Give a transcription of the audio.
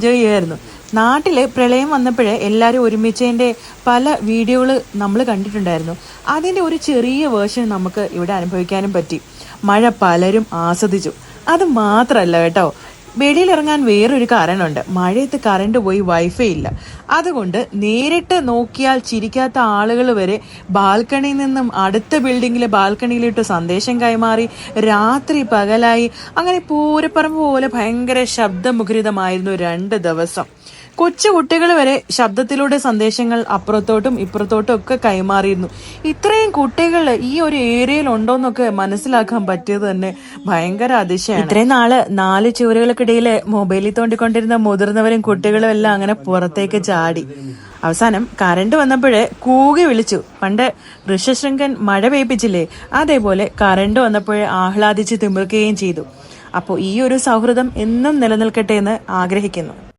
Enjoy ചെയ്യുമായിരുന്നു. നാട്ടില് പ്രളയം വന്നപ്പോഴേ എല്ലാവരും ഒരുമിച്ചതിന്റെ പല വീഡിയോകൾ നമ്മൾ കണ്ടിട്ടുണ്ടായിരുന്നു. അതിന്റെ ഒരു ചെറിയ വേർഷൻ നമുക്ക് ഇവിടെ അനുഭവിക്കാനും പറ്റി. മഴ പലരും ആസ്വദിച്ചു. അത് മാത്രല്ല കേട്ടോ, വെളിയിലിറങ്ങാൻ വേറൊരു കാരണമുണ്ട്. മഴയത്ത് കറണ്ട് പോയി വൈഫൈ ഇല്ല. അതുകൊണ്ട് നേരിട്ട് നോക്കിയാൽ ചിരിക്കാത്ത ആളുകൾ വരെ ബാൽക്കണിയിൽ നിന്നും അടുത്ത ബിൽഡിങ്ങിലെ ബാൽക്കണിയിലിട്ട് സന്ദേശം കൈമാറി രാത്രി പകലായി അങ്ങനെ പൂരപ്പറമ്പ് പോലെ ഭയങ്കര ശബ്ദമുഖരിതമായിരുന്നു 2 ദിവസം. കൊച്ചു കുട്ടികൾ വരെ ശബ്ദത്തിലൂടെ സന്ദേശങ്ങൾ അപ്പുറത്തോട്ടും ഇപ്പുറത്തോട്ടും ഒക്കെ കൈമാറിയിരുന്നു. ഇത്രയും കുട്ടികൾ ഈ ഒരു ഏരിയയിൽ ഉണ്ടോന്നൊക്കെ മനസ്സിലാക്കാൻ പറ്റിയത് തന്നെ ഭയങ്കര അതിശയമാണ്. ഇത്രയും നാള് 4 ചുവരുകൾക്കിടയില് മൊബൈലിൽ തോണ്ടിക്കൊണ്ടിരുന്ന മുതിർന്നവരും കുട്ടികളും എല്ലാം അങ്ങനെ പുറത്തേക്ക് ചാടി. അവസാനം കറണ്ട് വന്നപ്പോഴേ കൂകി വിളിച്ചു. പണ്ട് ഋഷ്യശൃംഖൻ മഴ പെയ്പ്പിച്ചില്ലേ, അതേപോലെ കറണ്ട് വന്നപ്പോഴേ ആഹ്ലാദിച്ച് തിമിർക്കുകയും ചെയ്തു. അപ്പോൾ ഈ ഒരു സൗഹൃദം എന്നും നിലനിൽക്കട്ടെ എന്ന് ആഗ്രഹിക്കുന്നു.